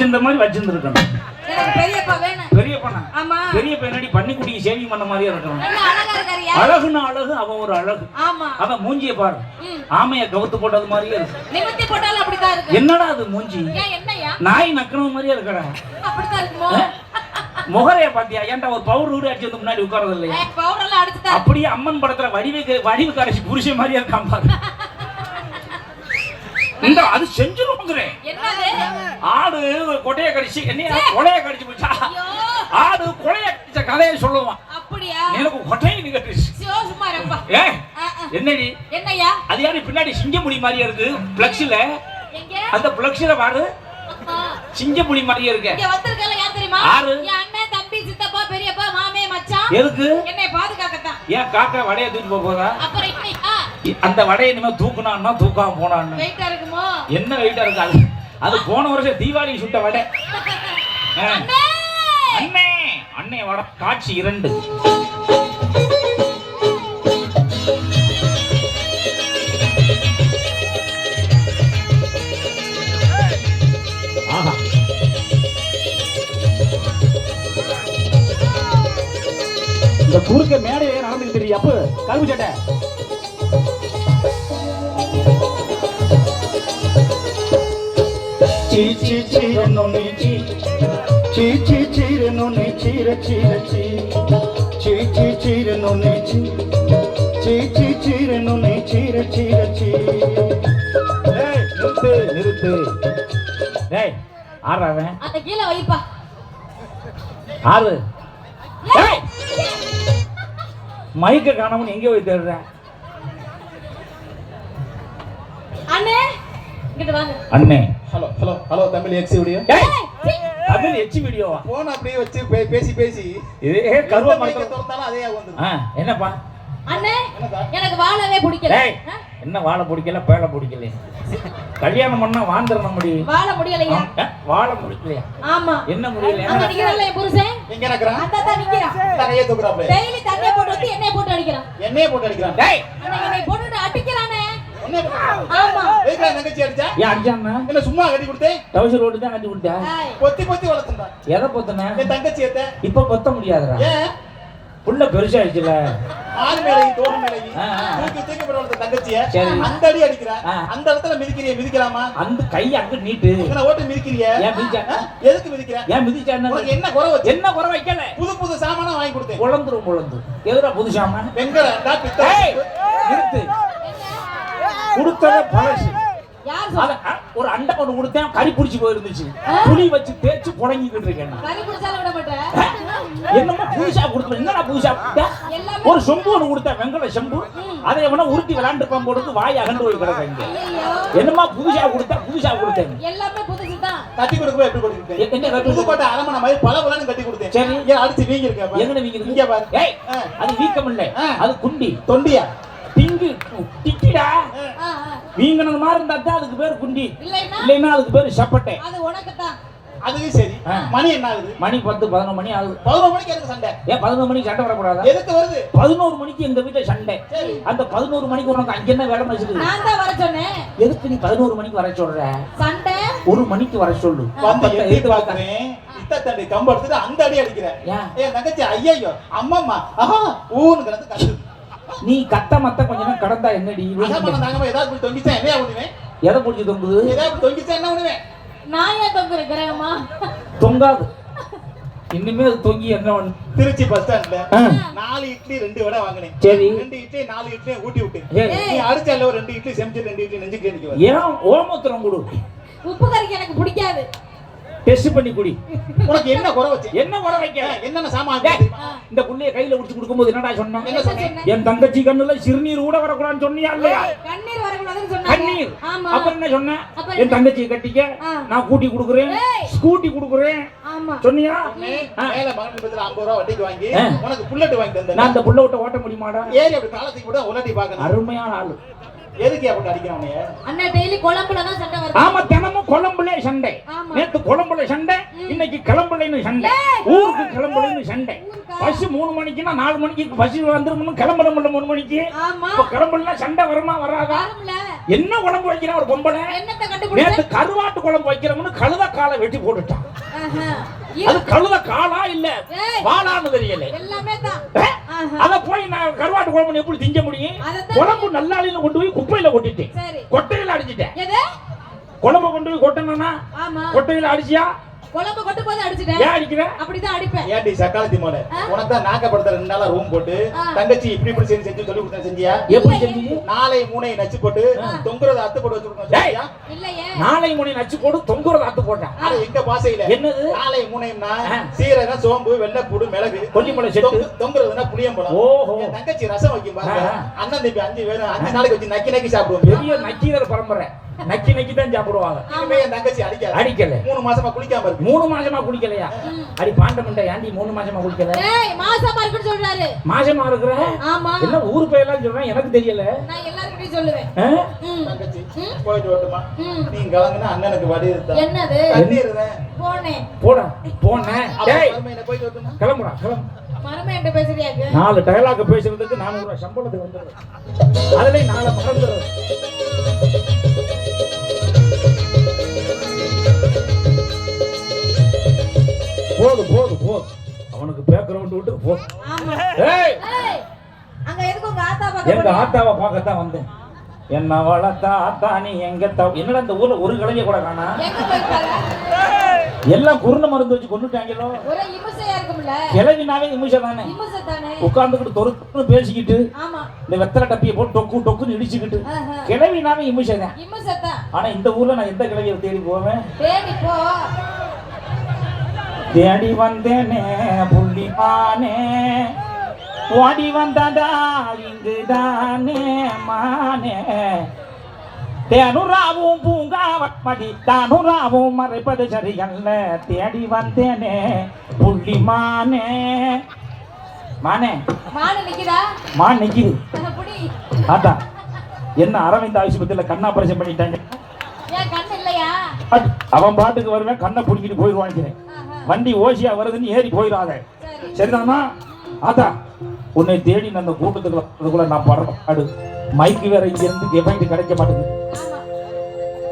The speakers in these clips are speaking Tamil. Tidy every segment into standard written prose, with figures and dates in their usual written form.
வச்சிருந்த மாதிரி வச்சிருந்துருக்கணும். எனக்கு பெரியப்பா வேணும். பெரியப்பா? ஆமா. பெரியப்பா என்னடி பன்னிக்குட்டிக்கு சேவிங் பண்ண மாதிரியே இருக்கணும். அழகுன்னா அழகு, அவன் ஒரு அழகு. ஆமா. அவன் மூஞ்சியை பாரு, ஆமைய கவுத்து போட்டது மாதிரியே இருக்கு. நிமித்தி போட்டாலும் அப்படிதான் இருக்கு. என்னடா அது மூஞ்சி? என்னையா நாய் நக்கணும் மாதிரியே இருக்கடா. அப்படிதான் இருக்குமோ? முகரைய பாத்தியா? ஏன்டா ஒரு பவுடர் ஊடு அடிச்சு வந்து முன்னாடி உட்கார்றது இல்லையா? பவுடர் எல்லாம் அடிச்சுட்டா அப்படியே அம்மன் படத்துல வடிவு கரைச்சி புருஷன் மாதிரியே இருக்கான் பாரு. இந்த அது செஞ்சிருக்கிறேன். ஆடு கொட்டைய கடிச்சு என்ன கொலைய கடிச்சு போச்சா? ஆடு கொலைய கடிச்ச கதையை சொல்லுவான். அப்படியா? எனக்கு கொட்டையை கடிச்சு. ஏ என்னடி? என்னையா? அது யாரு பின்னாடி சிங்கமுடி மாதிரியே இருக்கு பிளக்ஸ்ல? எங்க? அந்த பிளக்ஸ்ல பாரு சிங்கமுடி மாதிரியே இருக்கு. இங்க வந்திருக்கல யார் தெரியுமா? யாரு? என் அண்ணன், தம்பி, சித்தப்பா, பெரியப்பா, மாமே, மச்சான். எதுக்கு? என்னை பாதுகாக்கத்தான். ஏன் காக்கா வடைய தூக்கி போறா? அப்புறம் இப்ப அந்த வடைய இனிமே தூக்குனான்னா தூக்காம போனான்னு வெயிட்டா இருக்குமோ? என்ன வெயிட்டா இருக்கு? அது போன வருஷம் தீபாவளி சுட்ட வடை. அண்ணே அண்ணே அண்ணே வட காட்சி 2. ஆஹா இந்த குறுக்க மேடையே நடந்துட்டு தெரியும். அப்ப கருப்பு சட்டை ची ची ची नोनी ची ची ची ची नोनी ची रे ची रे ची ची ची ची नोनी ची ची ची ची नोनी ची रे ची रे ची. ஏய் நிறுத்து நிறுத்து. டேய் ஆறாவே அந்த கீழ வைப்பா. ஆறு. டேய் மைக்க காணாம எங்க போய் தேடுற? அண்ணே இங்க வாங்க. அண்ணே hello hello hello Tamil X video. Tamil X வீடியோவா? போன் அப்படியே வச்சு பேசி பேசி இதே கருவ மைக்க தோர்த்தால அதே வந்து. என்னப்பா? அண்ணே எனக்கு வாழவே பிடிக்கல. என்ன வாழ பிடிக்கல பேள பிடிக்கல? கல்யாணம் பண்ணா வாந்தறன முடி. வாழ முடியலையா? வாழ முடியலையா? ஆமா. என்ன முடியல? அங்க நிக்கறல என் புருஷன். எங்க இருக்கறான்? அந்த தான் நிக்கறான். தரையே தூக்குறாப்ல. டெய்லி தண்ணிய போட்டு ஊத்தி எண்ணெய் போட்டு அடிக்கறான். எண்ணெய் போட்டு அடிக்கறான். டேய் அண்ணே என்னை போட்டு அடிக்கறானே. எண்ணெய் போட்டு. ஆமா. ஏய்டா தங்கச்சி அடிச்சா? ஏன் அடிச்சானே? என்ன சும்மா கட்டி கொடுத்தே? டவுசர் ஓட்டு தான் கட்டி கொடுத்தா? பொத்தி பொத்தி வளர்த்தடா. எதை பொத்தனே? என் தங்கச்சி ஏத்த. இப்ப பொத்த முடியாதுடா. ஏன்? புள்ள பெருசாயிடுச்சுல. ஆள் மேலயும் தோள் மேலயும் தூக்கி தூக்கி போடுற தங்கச்சிய அந்த அடி அடிக்குற. அந்த இடத்துல மிதிக்கலாமா? அந்த கை அங்க நீட்டு. என்ன ஓட்டு மிதிக்கிறிய? ஏன் மிதிச்சா? எதுக்கு மிதிக்கிற? ஏன் மிதிச்சா? உனக்கு என்ன குறை வச்சு? என்ன குறை வைக்கல? புது சாமானா வாங்கி கொடுத்தேன். பொளந்து எதுடா புது சாமான்? வெங்கடா பித்தளை. நிறுத்து. குடுத்தத பழசு. யார் சொல்ற? ஒரு அண்டை கொண்டு கொடுத்தேன் கறி புடிச்சு போயிருந்துச்சு. புளி வச்சு தேய்ச்சு புடங்கிக்கிட்டு இருக்கேன். கறி புடிச்சால விட மாட்டேன். என்னமா புதுசா கொடுத்த? என்னடா புதுசா கொடுத்த? ஒரு சொம்பு ஒன்று கொடுத்தேன், வெங்கல செம்பு. அதை எவனா உருட்டி விளையாண்டுப்பான் போடுறது வாய் அகண்டு போய் கிடக்காங்க. என்னமா புதுசா கொடுத்தேன்? எல்லாமே புதுசு தான். கட்டி கொடுக்கவே எப்படி கொடுத்தேன்? என்ன கட்டி புதுப்பட்ட அரமணை மாதிரி பலபலன்னு கட்டி கொடுத்தேன். சரி ஏன் அடிச்சு வீங்கி இருக்க? எங்கன வீங்கி இங்க பாரு. ஏய் அது வீக்கம் இல்ல, அது குண்டி. தொண்டியா? டிங்கு டிக்கிடா. வீங்கனது மாதிரி இருந்தா தான் அதுக்கு பேர் குண்டி. இல்லைன்னா அதுக்கு பேர் சப்பட்டை. அது உனக்கு தான். அதுவும் சரி. மணி என்ன ஆகுது? மணி 10 11 மணி ஆகுது. 11 மணிக்கு எனக்கு சண்டை. ஏன் 11 மணிக்கு சண்டை வரக்கூடாதா? எதுக்கு வருது? 11 மணிக்கு எங்க வீட்ல சண்டை. அந்த 11 மணிக்கு உனக்கு அங்க என்ன வேலை நடக்குது? நான் தான் வர சொன்னேன். எதுக்கு நீ 11 மணிக்கு வர சொல்ற? சண்டை 1 மணிக்கு வர சொல்லு. வந்து எது பாக்குறேன்? இத்த தண்டி கம்ப எடுத்துட்டு அந்த அடி அடிக்கிற. ஏன் தங்கச்சி ஐயோ அம்மம்மா ஆஹா ஊன்னு கிடந்து கத்துது. நீ கத்த மத்த கொஞ்ச நேரம் கடந்தா என்னடி? ஏதாவது தொங்கிச்சா என்ன பண்ணுவேன்? எதை பிடிச்சி தொங்குது? ஏதாவது தொங்கிச்சா என்ன பண்ணுவேன்? நான் ஏன் தொங்குறேன்? தொங்காது. இன்னுமே அது தொங்கி என்ன பண்ணு? திருச்சி பஸ் ஸ்டாண்ட்ல 4 இட்லி 2 வடை வாங்கினேன். சரி 2 இட்லி 4 இட்லி ஊட்டி விட்டேன். நீ அடிச்சால 2 இட்லி செஞ்சு 2 இட்லி நெஞ்சுக்கு நிக்க வர. ஏன் ஓமத்திரம் குடு? உப்பு கறிக்கு எனக்கு பிடிக்காது. டெஸ்ட் பண்ணி குடி. உனக்கு என்ன குறை வச்சு? என்ன குறை வைக்க? என்னென்ன சாமான்? இந்த புள்ளைய கையில உடிச்சு கொடுக்கும்போது என்னடா சொன்ன? என்ன சொன்னேன்? என் தங்கச்சி கண்ணுல சிறுநீர் கூட வரக்கூடாதுன்னு சொன்னியா இல்லையா? கண்ணீர் வரக்கூடாதுன்னு சொன்னாங்க. கண்ணீர். ஆமா. அப்புறம் என்ன சொன்ன? என் தங்கச்சி கட்டிக்க நான் கூட்டி கொடுக்குறேன், ஸ்கூட்டி கொடுக்குறேன். ஆமா. சொன்னியா? மேல மகனுக்கு 50 ரூபாய் வட்டிக்கு வாங்கி உனக்கு புல்லட் வாங்கி தந்தேன். நான் அந்த புல்லட்ட ஓட்ட முடியுமாடா? ஏறி அப்படி காலத்துக்கு கூட உலட்டி பார்க்கணும். அருமையான ஆளு. எதுக்கு அப்படி அடிக்கிறான் நீ? அண்ணன் டெய்லி குழம்புல தான் சண்டை வருது. ஆமா, தினமும் குழம்புல சண்டை. ஆமா. நேத்து குழம்புல சண்டை, இன்னைக்கு கிளம்புலைன்னு சண்டை. ஊருக்கு கிளம்புலைன்னு சண்டை. பஸ் 3 மணிக்குன்னா 4 மணிக்கு பஸ் வந்துரும்னு கிளம்பணும் 3 மணிக்கு. ஆமா. இப்ப கிளம்புனா சண்டை வருமா வராதா? வரும்ல. என்ன குழம்பு வைக்கிறா ஒரு பொம்பளை? என்னத்த கண்டுபிடிச்ச? நேத்து கருவாட்டு குழம்பு வைக்கிறவனு கழுத காலை வெட்டி போட்டுட்டான். ஆஹா. அது கழுத காலா இல்ல ஏய். வாளான்னு தெரியல. எல்லாமே தான். ஆஹா. அத போய் நான் கருவாட்டு குழம்பு எப்படி திங்க முடியும்? அதத்தான் குழம்பு நல்லாளில கொண்டு போய் குப்பையில கொட்டிட்டேன். சரி. கொட்டையில அடிச்சிட்டேன். எது? குழம்பு கொண்டு போய் கொட்டணும்னா ஆமா. கொட்டையில அடிச்சியா? குழம்பு கொட்டு போது அடிச்சிட்டேன். ஏன் அடிக்கிற? அப்படிதான் அடிப்பேன். ஏன்டி சக்காலத்தி மோளே, உனக்கு தான் நாக்கப்படுத்த 2 நாளா ரூம் போட்டு தங்கச்சி இப்படி செஞ்சு சொல்லி கொடுத்தா செஞ்சியா? எப்படி செஞ்சீங்க? நாளை மூனை நச்சு போட்டு தொங்குறத அத்து போட்டு வச்சிருக்கோம் சரியா? இல்லையே. நாளை முனை நச்சு போடு தொங்குறத அத்து போட்டேன். அது எங்க பாசையில என்னது? நாளை மூனைனா சீரகம், சோம்பு, வெள்ளைப்பூடு, மிளகு, கொல்லிமலை செட்டு. தொங்குறதுனா புளியம்பழம். ஓஹோ. என் தங்கச்சி ரசம் வைக்கும் பாருங்க. அண்ணன் தம்பி 5 பேரும் 5 நாளைக்கு வச்சு நக்கி நக்கி சாப்பிடுவோம். பெரிய நக்கீரர் பரம்பரை. நக்கி நக்கி தான் சாப்பிடுவாங்க. இனிமே என் தங்கச்சி அடிக்கல. 3 மாசமா குளிக்காம இருக்கு. 3 மாசமா குளிக்கலையா? அடி பாண்டமண்ட ஏண்டி 3 மாசமா குளிக்கல? ஏய் மாசமா இருக்குன்னு சொல்றாரு. மாசமா இருக்கிற? ஆமா. என்ன ஊர் பேரெல்லாம் சொல்றேன் எனக்கு தெரியல. நான் எல்லார்கிட்டயும் சொல்லுவேன். தங்கச்சி போயிட்டு வரட்டுமா? நீ கலங்குனா அண்ணனுக்கு வடி எடுத்தா. என்னது? தண்ணீர்தான். போனேன். போடா போனே. டேய் என்ன போயிட்டு வரட்டுமா? கிளம்புடா கிளம்பு. மரமே என்ன பேசுறியாக்கு? 4 டயலாக் பேசுறதுக்கு 400 ரூபாய் சம்பளத்துக்கு வந்துடுது. அதுல 4 மறந்துடுது. போது அவனுக்கு பேக்ரவுண்ட் விட்டு போ. ஆமா. ஏய் அங்க எதுக்கு உங்க ஆத்தா பார்க்க? எங்க ஆத்தாவை பார்க்கத்தான் வந்தேன். என்ன வளர்த்தா ஆத்தா நீ எங்க என்னடா இந்த ஊர்ல ஒரு கலைஞ கூட காணா? எங்க போயிட்டாங்க? எல்லாம் குருண மருந்து வச்சு கொண்டுட்டாங்களோ. ஒரே இமுசையா இருக்கும்ல. கிளவினாவே இமுசை தானே. இமுசை தானே. உட்கார்ந்துக்கிட்டு தொறுன்னு பேசிக்கிட்டு ஆமா. இந்த வெத்தலை டப்பியை போட்டு டொக்கு டொக்குன்னு இடிச்சுக்கிட்டு கிளவினாவே இமுசை தான். இமுசை தான். ஆனா இந்த ஊர்ல நான் எந்த கிளவியை தேடி போவேன்? தேடி போ. தேடி வந்தேனே புள்ளிமானே, ஓடி வந்ததா இங்குதானே மானே, தேனுராவும் பூங்காவட்படி தானுராவும் மறைப்பது சரியல்ல, தேடி வந்தேனே புள்ளிமானே. மானே மானு நிக்குதா? மான் நிக்குது. புடி. அதான் என்ன அரவிந்த் ஆஸ்பத்திரியில கண் ஆபரேஷன் பண்ணிட்டாங்க. ஏன் கண்ணு இல்லையா? அவன் பாட்டுக்கு வருவேன், கண்ணை பிடிக்கிட்டு போயிடுவாங்க. வண்டி ஓசியா வருதுன்னு ஏறி போயிடாத. சரிதானா? அதான் உன்னை தேடி அந்த கூட்டத்துக்குள்ள நான் படுற பாடு. மைக்கு வேற இங்க இருந்து எஃபெக்ட் கிடைக்க மாட்டேங்குது.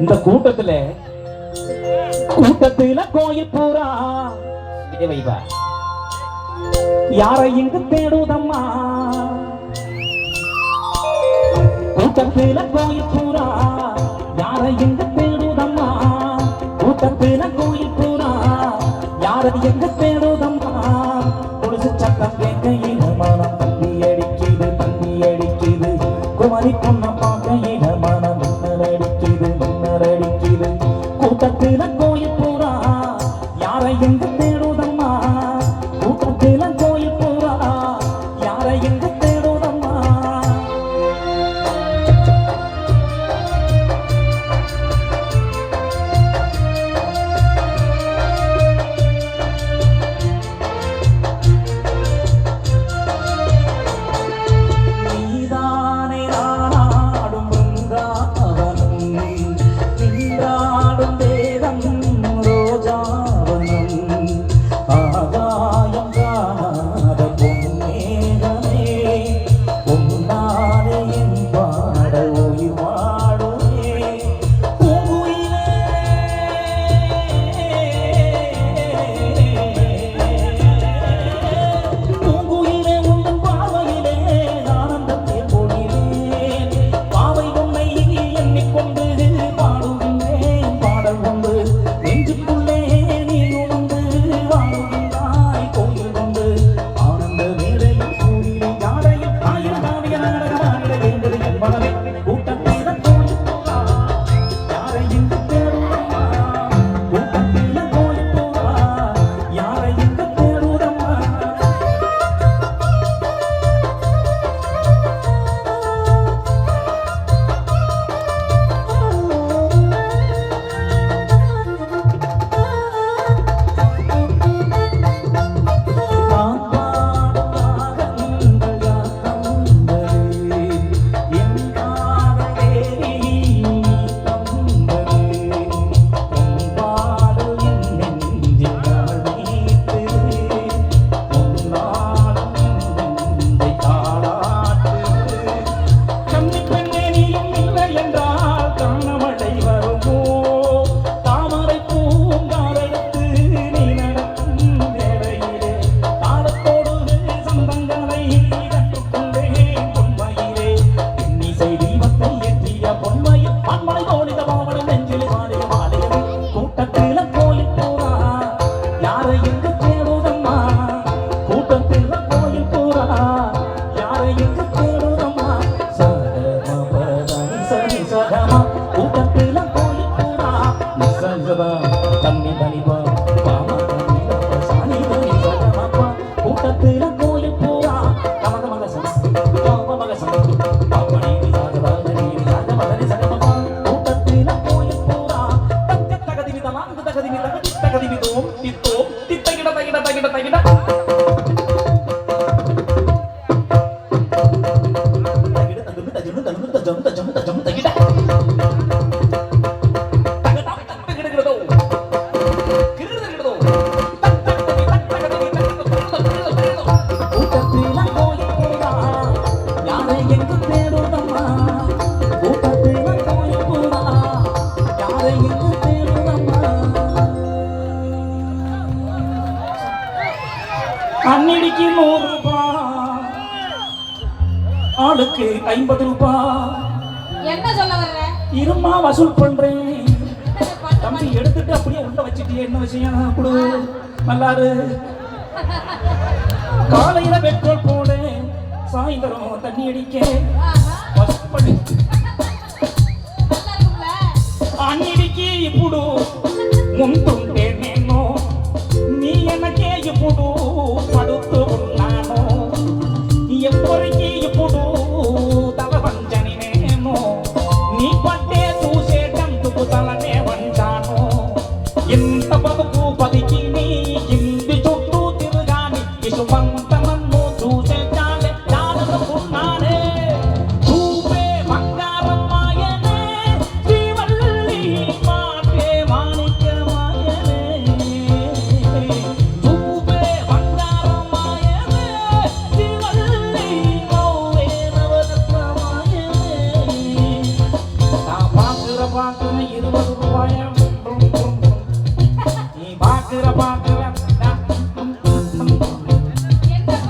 இந்த கூட்டத்துல கோயில் பூரா வைவா யாரை இங்கு தேடுதம்மா, கூட்டத்துல கோயில் பூரா யாரை இங்கு தேடுதம்மா, கூட்டத்துல கோயில் பூரா யாரை எங்க தேடுதம்மா, கொலுசு சட்டம் கேட்கையில மனம் தண்ணி அடிக்குது, குமரி பொண்ண பார்க்கையில மனம் மின்னல் அடிக்குது, கூட்டத்தில கோயில் பூரா யாரை எங்க தேடுதம்மா, கூட்டத்தில கோயில் பூரா யாரை எங்க தேடுதம்மா. நீதானே நாடும் பிருந்தாவனம், நின்றாடும் வேதம் ரோஜாவனம், தண்ணி தனிப்பா பாமா சாணி தனி சகமப்பா கூட்டத்துல கோயில் பூரா கமக மகசம் கோப மகசம் பாப்பனி சாகதானி சாகமதனி சகமப்பா கூட்டத்துல கோயில் பூரா தக்க தகதினி தலாங்க தகதினி தகதி தகதினி தோம் தித்தோம் தித்தகிட தகிட தகிட தகிட அன்னிடிக்கு 100 ரூபாய் ஆளுக்கு 50 ரூபாய். என்ன சொல்ல வர்ற? இருமா வசூல் பண்றேன். தம்பி எடுத்துட்டு அப்படியே உள்ள வச்சிட்டியே, என்ன விஷயம்? குடு நல்லாரு. காலையில பெட்ரோல் போட சாயந்தரம் தண்ணி அடிக்க வசூல் பண்ணி అన్నిటికీ ఇప్పుడు ముందుంటే నేను నీ వెనకే ఇప్పుడు పడుతూ ఉన్నాను ఎవరికి ఇప్పుడు తల వంచని నేను నీ పట్టే చూసేటందుకు తలనే వంచాను ఎంత బతుకు బతికి నీ ఇంటి చుట్టూ తిరగాని ఇసుమంత నన్ను చూసే చాలే చాలనుకున్నానే చూపే బంగారం మాయనే శ్రీవల్లి మాటే మాణిక్యమాయనే చూపే బంగారం మాయనే శ్రీవల్లి మౌవే నవరత్నమాయనే నా పాకుర 20 రూపాయలు நீ பாக்குற என்னப்பா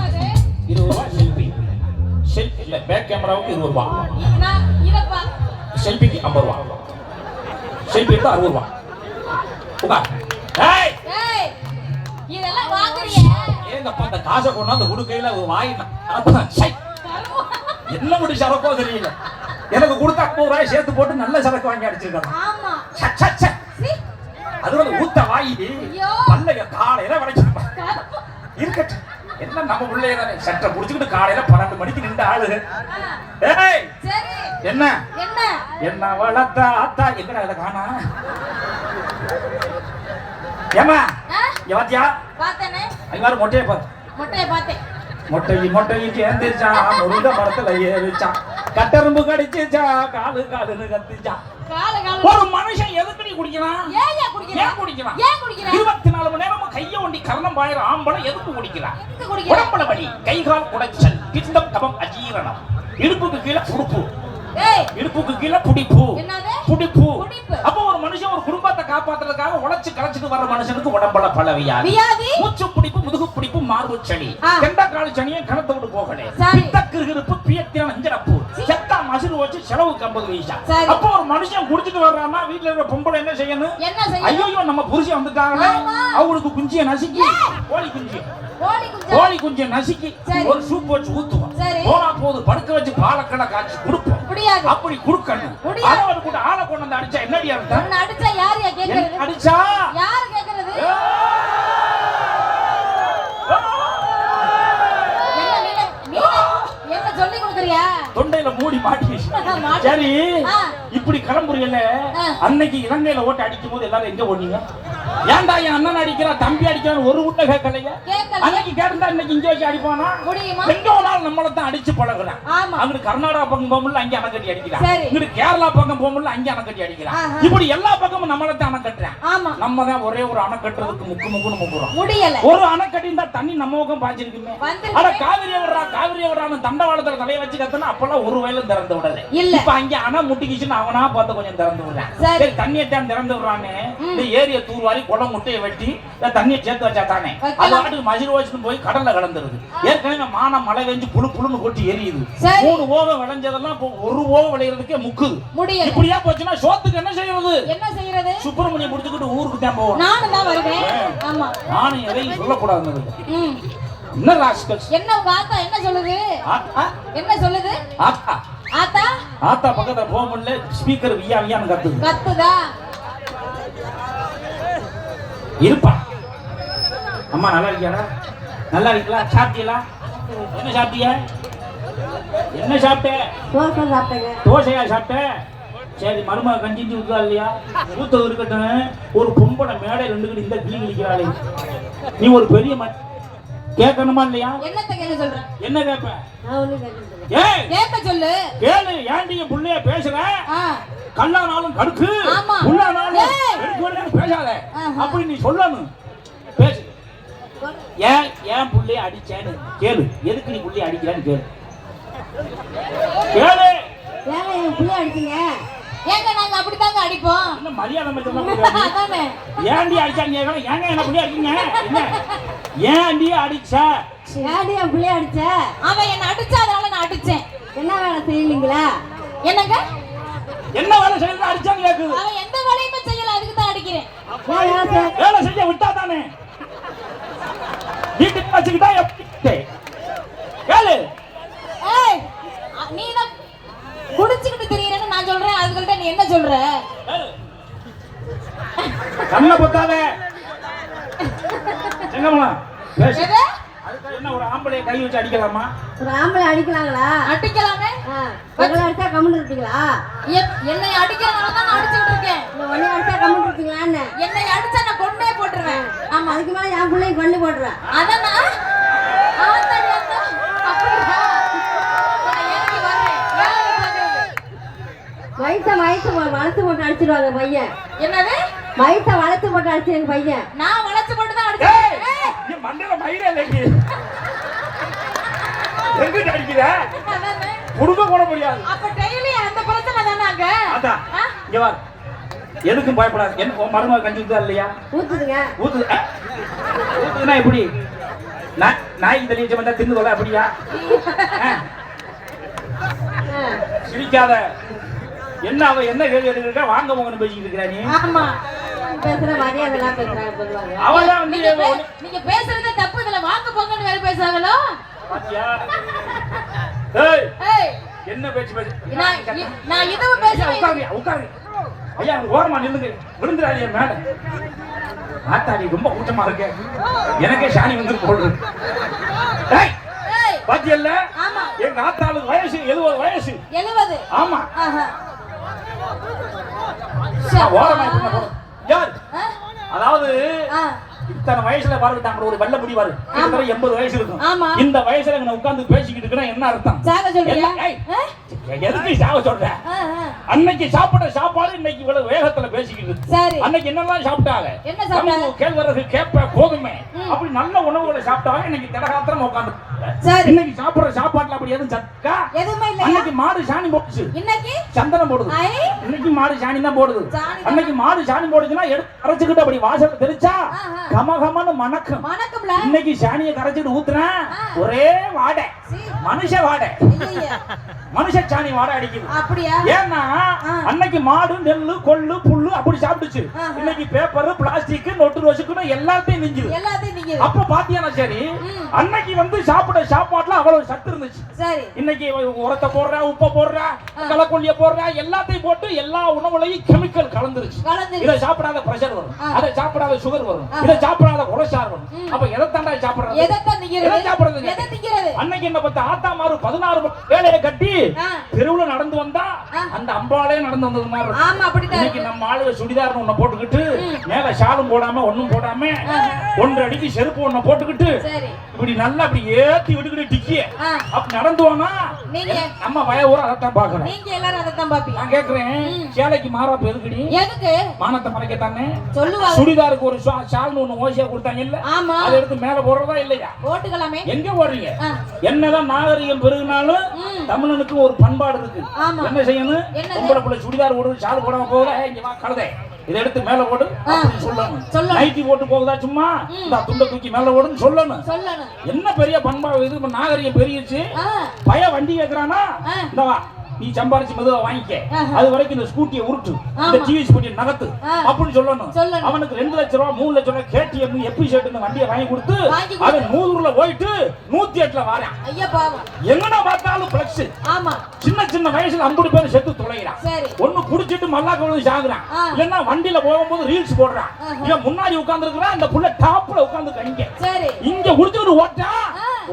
அது? 20 ரூபாய் செல்ஃபி இல்ல பேக் கேமராவுக்கு 20 ரூபாய் இதப்பா செல்ஃபிக்கு 50 ரூபாய் செல்ஃபி எடுத்தா 60 ரூபாய் உட்கார். ஏய் ஏய் இதெல்லாம் வாங்குறியே? ஏங்கப்பா அந்த காசை கொண்டாந்து குடுக்கையில ஒரு வாய் சை என்ன முடி சரக்கோ தெரியல. எனக்கு கொடுத்தா 50 ரூபாய் சேர்த்து போட்டு நல்ல சரக்கு வாங்கி அடிச்சிருக்காங்க. ஆமா சீ அது வந்து ஊத்த வாயி ஐயோ பல்லைய காலையில வளைச்சிருப்பா இருக்கட்டு. என்ன நம்ம உள்ளே தானே சட்டை புடிச்சுக்கிட்டு காலையில 12 மணிக்கு நின்ற ஆளு. ஏய் சரி என்ன என்ன என்ன வளர்த்தா அத்தா எங்கடா இத காணா? ஏமா யவத்தியா பார்த்தனே ஐயாரு மொட்டையை பாரு. மொட்டைய பார்த்தேன். மொட்டைக்கு ஏந்திருச்சா முருங்க மரத்துல ஏறிச்சா கட்டெரும்பு கடிச்சுச்சா காலுன்னு கத்திச்சா. கால ஒரு மனுஷன் எதுக்கு குடிக்கிறான்? ஏன் குடிக்கிறான்? ஏன் குடிக்கிறான்? 24 மணி நேரமா கைய ஒண்டி கரணம் பாயிர ஆம்பளை எதுக்கு குடிக்கிறான்? எதுக்கு குடிக்கிறான்? உடம்புல வலி, கைகால் குடைச்சல், பித்தம் கபம் அஜீரணம், இடுப்புக்கு கீழே புடிப்பு, ஏய் இடுப்புக்கு கீழே புடிப்பு. என்னது? புடிப்பு. புடிப்பு. அப்போ ஒரு மனுஷன் ஒரு குடும்பத்தை காப்பாத்துறதுக்காக உழைச்சு களைச்சிட்டு வர்ற மனுஷனுக்கு உடம்புல பல வியாதி. மூச்சு பிடிப்பு, முதுகு பிடிப்பு, மார்பு சளி, கெண்ட கால் சனியை கணத்தை விட்டு போகல, பித்தக்கிருப்பு, பியத்தின நஞ்சரப்பு, செத்தா மசுறு வச்சு செலவுக்கு 50 பைசா. அப்போ ஒரு மனுஷன் குடிச்சிட்டு வர்றான்னா வீட்டுல இருக்கிற பொம்பளை என்ன செய்யணும்? ஐயோ நம்ம புருஷன் வந்துட்டாங்களே, அவங்களுக்கு குஞ்சிய நசுக்கி கோழி குஞ்சிய நசுக்கி ஒரு சூப் வச்சு ஊத்துவோம். போனா போது படுக்க வச்சு பாலக்கடை காய்ச்சி கொடுப்போம். அப்படி குடுக்கணும். ஆளை கூட ஆளை கொண்டு வந்து அடிச்சா என்னடியா அர்த்தம்? அடிச்சா யாரு கேக்குறது? அடிச்சா யாரு கேக்குறது? என்ன சொல்லி கொடுக்கறியா? தொண்டையில மூடி மாட்டி. சரி இப்படி கிளம்புறீங்கல்ல, அன்னைக்கு இலங்கையில ஓட்டு அடிக்கும் போது எல்லாரும் எங்க ஓடுனீங்க? ஏன்டா என் அண்ணன் அடிக்கிறா தம்பி அடிக்கிறான் ஒரு வீட்டுல கேட்கலையா? அன்னைக்கு கேட்டா இன்னைக்கு இங்க வச்சு அடிப்பானா? எங்க ஒரு நம்மள தான் அடிச்சு பழகுறான். அங்கிட்டு கர்நாடகா பக்கம் போகும்போது அங்கே அணை கட்டி அடிக்கிறான், இங்கிட்டு கேரளா பக்கம் போகும்போது அங்கே அணை கட்டி அடிக்கிறான். இப்படி எல்லா பக்கமும் நம்மள தான் அணை கட்டுறான். நம்ம தான் ஒரே ஒரு அணை கட்டுறதுக்கு முக்குன்னு முக்குறோம். ஒரு அணை கட்டியிருந்தா தண்ணி நம்ம பக்கம் பாய்ச்சிருக்குமே. ஆனா காவிரியை விடுறான்னு தண்டவாளத்துல தலையை வச்சு கத்தனா அப்பெல்லாம் ஒரு வயலும் திறந்து விடல. இப்ப அங்க அணை முட்டிக்கிச்சுன்னு அவனா பார்த்து கொஞ்சம் திறந்து விடுறான். சரி தண்ணியை தான் திறந்து விடுறானே, இந்த ஏரிய தூர்வாரி குளம் முட்டையை வெட்டி தண்ணியை சேர்த்து வச்சா தானே அது வாட்டுக்கு மஜிரு வச்சுட்டு போய் கடல்ல கலந்துருது. ஏற்கனவே மானம் மழை வெஞ்சு புழுன்னு கொட்டி எரியுது. 3 ஓவை விளைஞ்சதெல்லாம் இப்போ 1 ஓவை விளையிறதுக்கே முக்குது. இப்படியா போச்சுன்னா சோத்துக்கு என்ன செய்யறது? சுப்பிரமணியம் முடிச்சுக்கிட்டு ஊருக்கு தான் போவோம். நானும் தான் வருவேன். ஆமா நானும் எதையும் சொல்லக்கூடாது. என்ன ராஸ்கல்? என்ன உங்க ஆத்தா என்ன சொல்லுது? என்ன சொல்லுது? ஆத்தா பக்கத்துல போக முடியல, ஸ்பீக்கர் வியான்னு கத்துதா. இருப்பா. அம்மா நல்லா இருக்கியாடா? நல்லா இருக்கீங்களா? சாப்பிட்டீங்களா? என்ன சாப்பிட்டீங்க? என்ன சாப்பிட்ட? தோசை சாப்பிட்டேங்க. தோசையா சாப்பிட்ட? சரி, மருமக கஞ்சி ஊத்துதா இல்லையா? ஊத்த இருக்கட்டும். ஒரு பொம்பளை மேடை 2 கிலோ இந்த கிளி கிளிக்கிறாளே, நீ ஒரு பெரிய கேட்கணுமா இல்லையா? என்னத்த கேட்க சொல்ற? என்ன கேட்ப? நான் ஒண்ணு கேட்க ஏய் கேட்க சொல்லு. கேளு. ஏன்டி என் புள்ளைய பேசுற? கல்லானாலும் கடுக்கு, ஆமா. புல்லானாலும் எடுக்கு பேசாத. அப்படி நீ சொல்லணும். பேசு. ஏன் புள்ளைய அடிச்சேன்னு கேளு. எதுக்கு நீ புள்ளைய அடிக்கிறான்னு கேளு. கேளு. ஏங்க என் புள்ள அடிச்சீங்க? ஏங்க நாங்க அப்படிதாங்க அடிப்போம். என்ன மரியாதை மட்டும் ஏன்டி அடிச்சாங்க? ஏங்க என்ன புள்ளைய அடிச்சீங்க? என்ன ஏன்டி அடிச்ச? ஏன்டி என் புள்ளைய அடிச்ச? அவன் என்ன அடிச்சா, அதனால நான் அடிச்சேன். என்ன வேலை செய்யலீங்களா? என்னங்க என்ன வேலை செய்யறது அடிச்சாங்க கேக்குது? அவன் எந்த வேலையுமே செய்யல, அதுக்கு தான் அடிக்கிறேன். வேலை செய்ய விட்டா தானே வீட்டுக்கு வச்சுக்கிட்டா எப்படி? கேளு. ஏய் நீ தான் குடிச்சிட்டு தெரியறேன்னு நான் சொல்றேன், அதுக்கிட்ட நீ என்ன சொல்ற? கண்ணை பொத்தாதே. செங்கம்மா பேசு. எது? அதுக்கு என்ன ஒரு ஆம்பளை கை வச்சு அடிக்கலாமா? ஒரு ஆம்பளை அடிக்கலாங்களா? அடிக்கலாமே. உங்களை அடிச்சா கம்முன்னு இருப்பீங்களா? என்னை அடிக்கிறனால தான் நான் அடிச்சிட்டு இருக்கேன். உன்னை அடிச்சா கம்முன்னு இருப்பீங்களான்னு? என்னை அடிச்சா நான் கொன்னே போட்டுருவேன். ஆமா, அதுக்கு மேல என் பிள்ளையும் கொண்டு போட்டுருவேன். அதான் வயசை வளர்த்து போட்டு அடிச்சிருவாங்க பையன். என்னது? வயசை வளர்த்து போட்டு அடிச்சிருங்க பையன். நான் வளர்த்து போட்டு தான் அடிச்சேன். நீ மண்டையில மயிரே இல்லைங்க. எங்க அடிக்கிற? குடும்ப கூட முடியாது. அப்ப டெய்லி அந்த பிரச்சனை தானாங்க. அதான் இங்க வா. எதுக்கும் பயப்படாத. என்ன உன் மருமக கஞ்சி ஊத்துதா இல்லையா? ஊத்துதுங்க. ஊத்துதுன்னா எப்படி? நாய் தண்ணி வச்ச வந்தா தின்னு தொலை அப்படியா? சிரிக்காத. என்ன அவ என்ன கேள்வி எடுக்க வாங்க போங்கன்னு பேசிட்டு இருக்கா நீ? ஆமா, பேசுற மரியாதை எல்லாம் பேசுறாங்க சொல்லுவாங்க. அவளா வந்து நீங்க பேசுறதே தப்பு. இதுல வாங்க போங்கன்னு வேற பேசுறாங்களோ? பாத்தியா? ஏய் ஏய் என்ன பேச்சு பேசு? நான் இதுவும் பேசுறேன். உட்காரு. ஐயா ஓரமா நில்லுங்க. விழுந்துறாதீங்க மேல. ஆத்தாடி ரொம்ப கூட்டமா இருக்கு. எனக்கே சாணி வந்து போடுது. ஏய் பாத்தியல்ல? ஆமா. எங்க ஆத்தாளுக்கு வயசு 70 வயசு. 70? ஆமா. ஓரமா இப்ப போ. யார்? அதாவது இத்தனை வயசுல பாருங்க ஒரு வெள்ள முடி பாரு. 80 வயசு இருக்கும். இந்த வயசுல நான் உட்கார்ந்து பேசிக்கிட்டு இருக்கேன். என்ன அர்த்தம்? சாக சொல்றியா? எதுக்கு சாக சொல்ற? அன்னைக்கு சாப்பிட்ட சாப்பாடு இன்னைக்கு இவ்வளவு வேகத்துல பேசிக்கிட்டு இருக்கு. அன்னைக்கு என்னெல்லாம் சாப்பிட்டாங்க? என்ன சாப்பிட்டாங்க? கேழ்வரகு, கேப்ப, கோதுமை அப்படி நல்ல உணவுகளை சாப்பிட்டாங்க. இன்னைக்கு திடகாத்திரம் உட்கார்ந்து. இன்னைக்கு சாப்பிடுற சாப்பாட்டுல அப்படி எதுவும் சத்தா எதுவுமே இல்ல. அன்னைக்கு மாடு சாணி போடுச்சு. இன்னைக்கு சந்தனம் போடுது. இன்னைக்கு மாடு சாணி தான் போடுது. அன்னைக்கு மாடு சாணி போடுச்சுன்னா எடுத்து அரைச்சுக்கிட்டு அப்படி வாசல்ல தெளிச்சா கமகமன்னு மணக்கும். இன்னைக்கு சாணியை கரைச்சிட்டு ஊத்துனா ஒரே வாடை, மனுஷ வாடை. மனுஷ சாணி வாடை அடிக்குது. அப்படியா? ஏன்னா அன்னைக்கு மாடு நெல்லு கொள்ளு புல்லு அப்படி சாப்பிடுச்சு. இன்னைக்கு பேப்பர் பிளாஸ்டிக் நொட்டு ரோசுக்குன்னு எல்லாத்தையும் நிஞ்சுது. அப்ப பாத்தியானா சரி, அன்னைக்கு வந்து சாப்பிட சாப்பாட்டுல அவ்வளவு சத்து இருந்துச்சு. இன்னைக்கு உரத்தை போடுறா, உப்பை போடுறா, கலக்கொல்லிய போடுறா, எல்லாத்தையும் போட்டு எல்லா உணவுலையும் கெமிக்கல் கலந்துருச்சு. இதை சாப்பிடாத பிரஷர் வரும், அதை சாப்பிடாத சுகர் வரும், இதை சாப்பிடாத கொலஸ்ட்ரால் வரும். அப்ப எதைத்தாண்டா சாப்பிடுறது? எதை சாப்பிடுறது? அன்னைக்கு என்ன பத்த ஆத்தா மாறு 16 வேலையை கட்டி தெருவுல நடந்து வந்தா அந்த அம்பாலே நடந்து வந்தது மாதிரி. இன்னைக்கு நம்ம ஆளுக சுடிதார் ஒண்ணு போட்டுக்கிட்டு மேல ஷாலும் போடாம ஒண்ணும் போடாம 1 அடிக்கு செருப்பு ஒண்ணு போட்டுக்கிட்டு இப்படி நல்லா அப்படி ஏத்தி விட்டுக்கிட்டு டிக்கிய அப்படி நடந்து வானா நம்ம வய ஊர அதைத்தான் பாக்குறோம். நீங்க எல்லாரும் அதைத்தான் பாப்பீங்க. நான் கேக்குறேன், சேலைக்கு மாறாப்பு எதுக்குடி? எதுக்கு? மானத்தை மறைக்கத்தானே சொல்லுவாங்க. சுடிதாருக்கு ஒரு ஷால்னு ஒண்ணு ஓசியா கொடுத்தாங்க இல்ல, அதை எடுத்து மேல போடுறதா இல்லையா? போட்டுக்கலாமே. எங்க போடுறீங்க? என்னதான் நாகரிகம் பெருகினாலும் தமிழனுக்கு ஒரு பண்பாடு இருக்கு. என்ன செய்யணும்? பொம்பளை புள்ள சுடிதார் போடுறது ஷால் போடாம போகுதா, இங்க வா கழுதை இதை எடுத்து மேல போடு அப்படின்னு சொல்லணும். நைட்டி போட்டு போகுதா சும்மா இந்த துண்டை தூக்கி மேல போடுன்னு சொல்லணும். என்ன பெரிய பண்பாடு இது? நாகரிகம் பெருகிடுச்சு. பய வண்டி கேக்குறானா இந்த வா நீ சம்பாரிச்சு மெதுவா வாங்கிக்க, அது வரைக்கும் இந்த ஸ்கூட்டியை உருட்டு, இந்த டிவி ஸ்கூட்டியை நகத்து அப்படின்னு சொல்லணும். அவனுக்கு 2 லட்சம் ரூபாய் 3 லட்சம் ரூபாய் கேடிஎம் எபிசெட் வண்டியை வாங்கி கொடுத்து அவன் 100 போயிட்டு 108 வரான். எங்கனா பார்த்தாலும் பிளக்ஸ். சின்ன சின்ன வயசுல 50 பேர் செத்து தொலைகிறான். ஒண்ணு குடிச்சிட்டு மல்லாக்க விழுந்து சாகுறான், இல்லன்னா வண்டியில போகும்போது ரீல்ஸ் போடுறான். இவன் முன்னாடி உட்கார்ந்து இருக்கிறான், இந்த புள்ள டாப்ல உட்கார்ந்து கணிங்க இங்க குடிச்சிட்டு ஓட்டா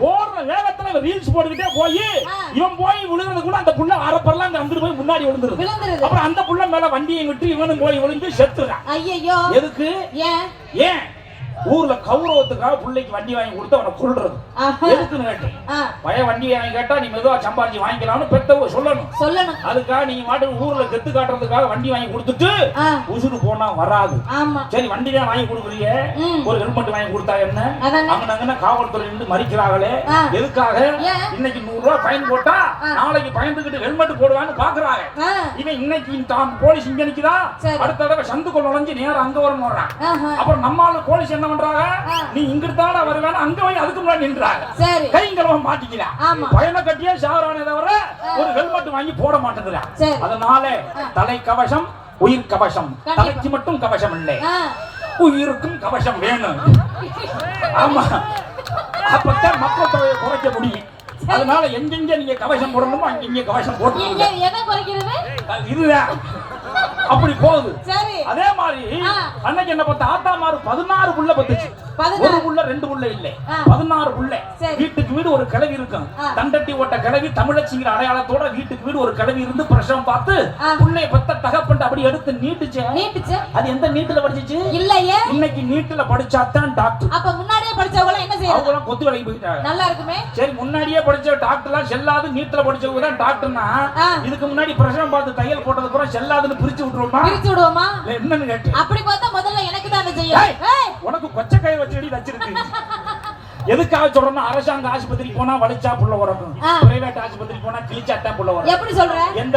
ஓடுற வேகத்துல ரீல்ஸ் போட்டுக்கிட்டே போய் இவன் போய் விழுகிறது கூட அந்த புள்ள அரப்பறலாம் அந்த அங்கிட்டு போய் முன்னாடி விழுந்துருது. அப்புறம் அந்த புள்ள மேல வண்டியை விட்டு இவனும் போய் விழுந்து செத்துறான். எதுக்கு? ஏன் ஊர்ல கௌரவத்துக்காக பிள்ளைக்கு வண்டி வாங்கி கொடுத்து அவனை கொல்றது. எதுக்குன்னு கேட்டேன். பழைய வண்டி வாங்கி கேட்டா நீ மெதுவா சம்பாதிச்சு வாங்கிக்கலாம்னு பெத்தவங்க சொல்லணும். அதுக்காக நீங்க மாட்டு ஊர்ல கெத்து காட்டுறதுக்காக வண்டி வாங்கி கொடுத்துட்டு உசுறு போனா வராது. சரி வண்டி தான் வாங்கி கொடுக்குறீங்க, ஒரு ஹெல்மெட் வாங்கி கொடுத்தா என்ன? அங்கன காவல்துறை இருந்து மறிக்கிறாங்களே எதுக்காக? இன்னைக்கு 100 ரூபாய் ஃபைன் போட்டா நாளைக்கு பயந்துகிட்டு ஹெல்மெட் போடுவான்னு பாக்குறாங்க. இவன் இன்னைக்கு தான் போலீஸ் இங்க நிக்குதா, அடுத்த தடவை சந்துக்குள்ள நுழைஞ்சு நேரம் அங்க வரணும். அப்புறம் நம்மால போலீஸ் என்ன பண்றாங்க, நீ இங்கிட்டு தான வருவேன்னு அங்க போய் அதுக்கு முன்னாடி நின்றாங்க. கைங்களவ மாட்டிக்கிறான், பயண கட்டியே சாவரானே தவிர ஒரு ஹெல்மெட் வாங்கி போட மாட்டேங்கிறான். அதனால தலை கவசம் உயிர் கவசம், தலைக்கு மட்டும் கவசம் இல்லை உயிருக்கும் கவசம் வேணும். ஆமா, அப்பதான் மக்கள் தொகையை குறைக்க முடியும். அதனால எங்கெங்க நீங்க கவசம் போடணுமோ அங்கெங்க கவசம் போட்டு இதுதான் அப்படி போகுது. அதே மாதிரி அன்னைக்கு என்ன பார்த்தா ஆத்தாமாரு 16 புள்ள பத்துச்சு. ஒரு புள்ள 2 புள்ள இல்ல, 16 புள்ள. வீட்டுக்கு வீடு ஒரு கிழவி இருக்கும், தண்டட்டி ஓட்ட கிழவி, தமிழச்சிங்கிற அடையாளத்தோட வீட்டுக்கு வீடு ஒரு கிழவி இருந்து பிரசவம் பார்த்து புள்ளைய பத்த தகப்பண்டு அப்படி எடுத்து நீட்டுச்சு. அது எந்த நீட்டுல படிச்சிச்சு? இல்லையே, இன்னைக்கு நீட்டுல படிச்சாதான் டாக்டர். அப்ப முன்னாடியே படிச்சவங்க என்ன செய்யறாங்க? அவங்க கொத்து வேலைக்கு போயிட்டாங்க. நல்லா இருக்குமே. சரி, முன்னாடியே படிச்ச டாக்டர்லாம் செல்லாது, நீட்டுல படிச்சவங்க தான் டாக்டர்னா இதுக்கு முன்னாடி பிரசவம் பார்த்து தையல் போட்டது கூட செல்லாதுன்னு பிரிச்சு விட்டுருவோமா? என்னன்னு கேட்டு அப்படி பார்த்தா முதல்ல எனக்கு தான் செய்யும். உனக்கு கொச்சை கை வச்சு வச்சிருக்கு. எதுக்காக சொல்றேன்னா, அரசாங்க ஆஸ்பத்திரி போனா வலிச்சா புள்ள உறக்கும், பிரைவேட் ஆஸ்பத்திரி போனா கிழிச்சாத்தான் புள்ள உறக்கும். எப்படி சொல்ற?